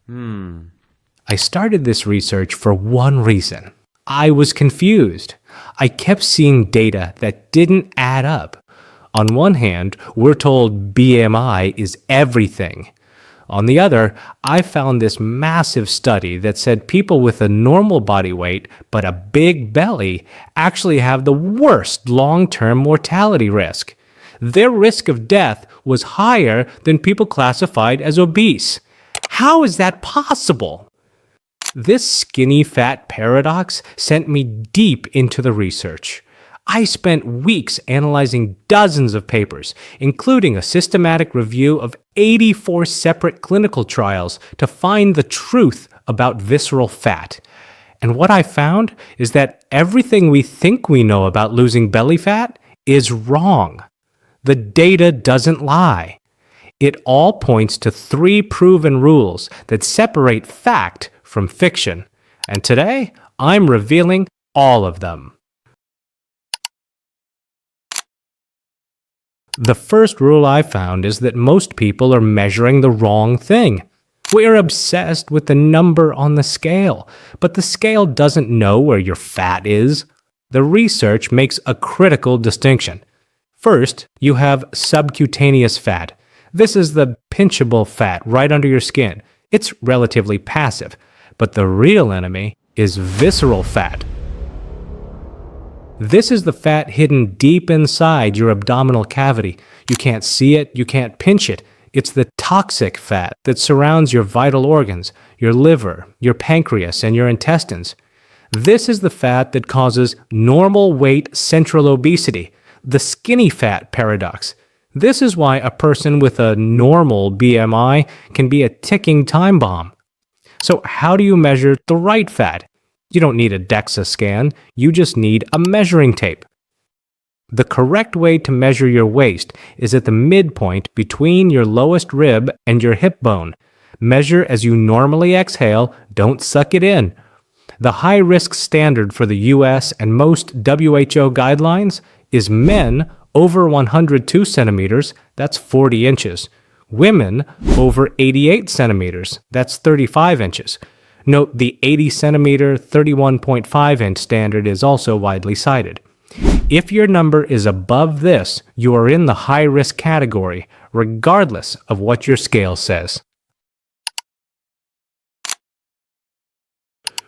I started this research for one reason. I was confused. I kept seeing data that didn't add up. On one hand, we're told BMI is everything. On the other, I found this massive study that said people with a normal body weight but a big belly actually have the worst long-term mortality risk. Their risk of death was higher than people classified as obese. How is that possible? This skinny fat paradox sent me deep into the research. I spent weeks analyzing dozens of papers, including a systematic review of 84 separate clinical trials to find the truth about visceral fat. And what I found is that everything we think we know about losing belly fat is wrong. The data doesn't lie. It all points to 3 proven rules that separate fact from fiction. And today, I'm revealing all of them. The first rule I found is that most people are measuring the wrong thing. We're obsessed with the number on the scale, but the scale doesn't know where your fat is. The research makes a critical distinction. First, you have subcutaneous fat. This is the pinchable fat right under your skin. It's relatively passive, but the real enemy is visceral fat. This is the fat hidden deep inside your abdominal cavity. You can't see it, you can't pinch it. It's the toxic fat that surrounds your vital organs, your liver, your pancreas, and your intestines. This is the fat that causes normal weight central obesity, the skinny fat paradox. This is why a person with a normal BMI can be a ticking time bomb. So how do you measure the right fat? You don't need a DEXA scan, you just need a measuring tape. The correct way to measure your waist is at the midpoint between your lowest rib and your hip bone. Measure as you normally exhale, don't suck it in. The high-risk standard for the US and most WHO guidelines is men over 102 centimeters, that's 40 inches. Women over 88 centimeters, that's 35 inches. Note the 80 centimeter, 31.5 inch standard is also widely cited. If your number is above this, you are in the high-risk category, regardless of what your scale says.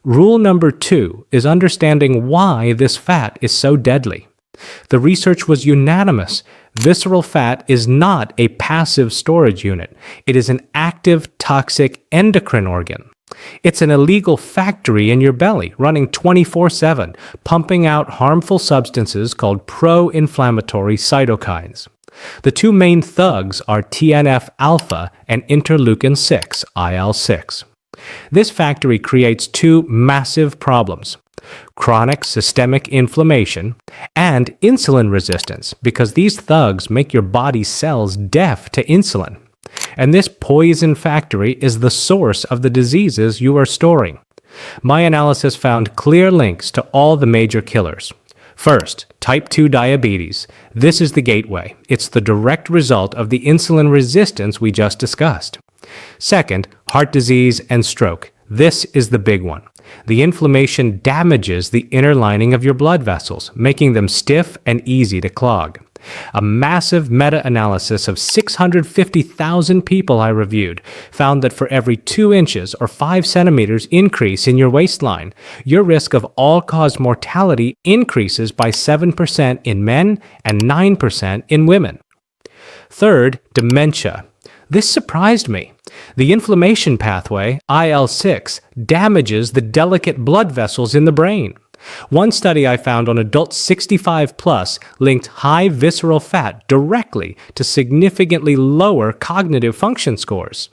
Rule number 2 is understanding why this fat is so deadly. The research was unanimous. Visceral fat is not a passive storage unit. It is an active, toxic endocrine organ. It's an illegal factory in your belly, running 24/7, pumping out harmful substances called pro-inflammatory cytokines. The 2 main thugs are TNF-alpha and interleukin-6, IL-6. This factory creates 2 massive problems: chronic systemic inflammation and insulin resistance, because these thugs make your body's cells deaf to insulin. And this poison factory is the source of the diseases you are storing. My analysis found clear links to all the major killers. First, type 2 diabetes. This is the gateway. It's the direct result of the insulin resistance we just discussed. Second, heart disease and stroke. This is the big one. The inflammation damages the inner lining of your blood vessels, making them stiff and easy to clog. A massive meta-analysis of 650,000 people I reviewed found that for every 2 inches or 5 centimeters increase in your waistline, your risk of all-cause mortality increases by 7% in men and 9% in women. Third, dementia. This surprised me. The inflammation pathway, IL-6, damages the delicate blood vessels in the brain. One study I found on adults 65 plus linked high visceral fat directly to significantly lower cognitive function scores.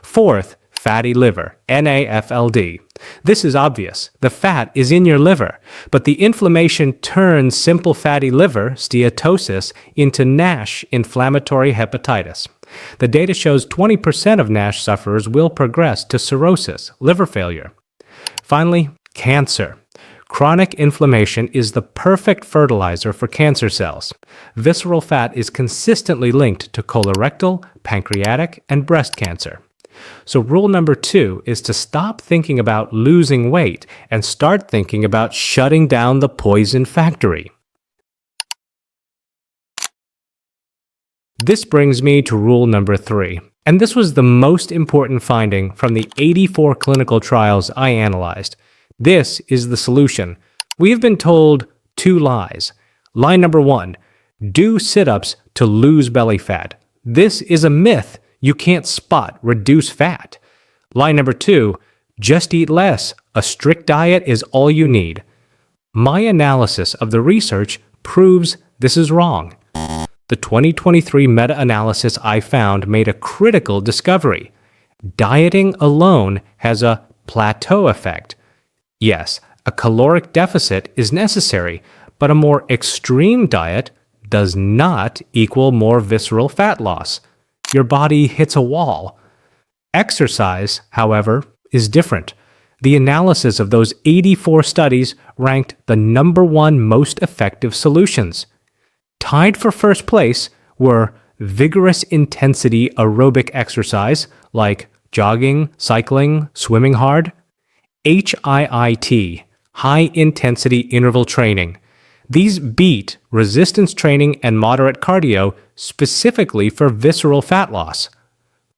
Fourth, fatty liver, NAFLD. This is obvious. The fat is in your liver, but the inflammation turns simple fatty liver, steatosis, into NASH, inflammatory hepatitis. The data shows 20% of NASH sufferers will progress to cirrhosis, liver failure. Finally, cancer. Chronic inflammation is the perfect fertilizer for cancer cells. Visceral fat is consistently linked to colorectal, pancreatic, and breast cancer. So rule number 2 is to stop thinking about losing weight and start thinking about shutting down the poison factory. This brings me to rule number 3, and this was the most important finding from the 84 clinical trials I analyzed. This is the solution. We have been told 2 lies. Lie number 1, do sit-ups to lose belly fat. This is a myth. You can't spot reduce fat. Lie number 2, just eat less. A strict diet is all you need. My analysis of the research proves this is wrong. The 2023 meta-analysis I found made a critical discovery. Dieting alone has a plateau effect. Yes, a caloric deficit is necessary, but a more extreme diet does not equal more visceral fat loss. Your body hits a wall. Exercise, however, is different. The analysis of those 84 studies ranked the #1 most effective solutions. Tied for first place were vigorous intensity aerobic exercise like jogging, cycling, swimming hard, HIIT, high intensity interval training. These beat resistance training and moderate cardio specifically for visceral fat loss.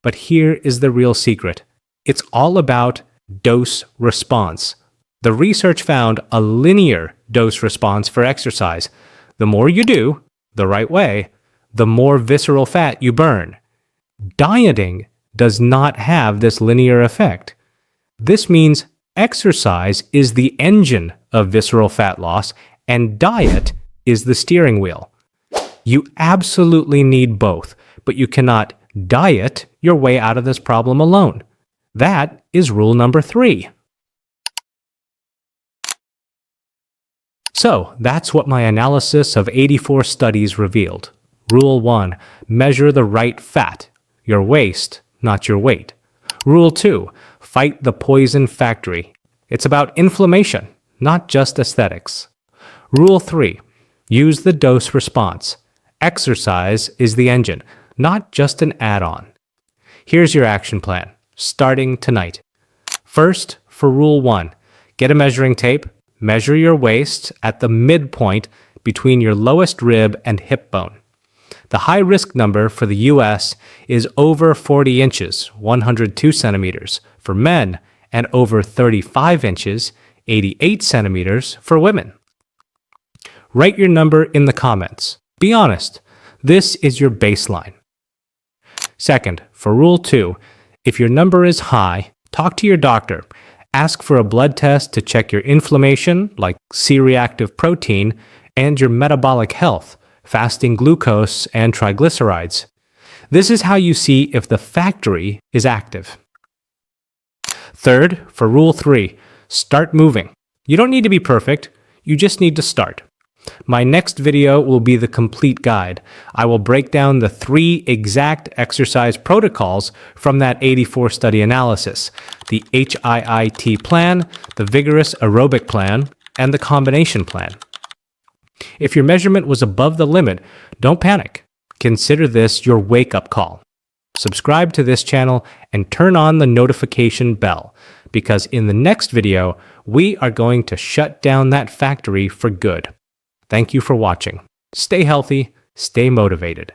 But here is the real secret. It's all about dose response. The research found a linear dose response for exercise. The more you do, the right way, the more visceral fat you burn. Dieting does not have this linear effect. This means exercise is the engine of visceral fat loss and diet is the steering wheel. You absolutely need both, but you cannot diet your way out of this problem alone. That is rule number 3. So, that's what my analysis of 84 studies revealed. Rule 1, measure the right fat, your waist, not your weight. Rule 2, fight the poison factory. It's about inflammation, not just aesthetics. Rule 3, use the dose response. Exercise is the engine, not just an add-on. Here's your action plan, starting tonight. First, for Rule 1, get a measuring tape. Measure your waist at the midpoint between your lowest rib and hip bone. The high risk number for the US is over 40 inches, 102 centimeters for men, and over 35 inches, 88 centimeters for women. Write your number in the comments. Be honest. This is your baseline. Second, for Rule 2, if your number is high, talk to your doctor. Ask for a blood test to check your inflammation, like C-reactive protein, and your metabolic health, fasting glucose and triglycerides. This is how you see if the factory is active. Third, for Rule 3, start moving. You don't need to be perfect, you just need to start. My next video will be the complete guide. I will break down the 3 exact exercise protocols from that 84 study analysis, the HIIT plan, the Vigorous Aerobic plan, and the combination plan. If your measurement was above the limit, don't panic. Consider this your wake-up call. Subscribe to this channel and turn on the notification bell, because in the next video, we are going to shut down that factory for good. Thank you for watching. Stay healthy, stay motivated.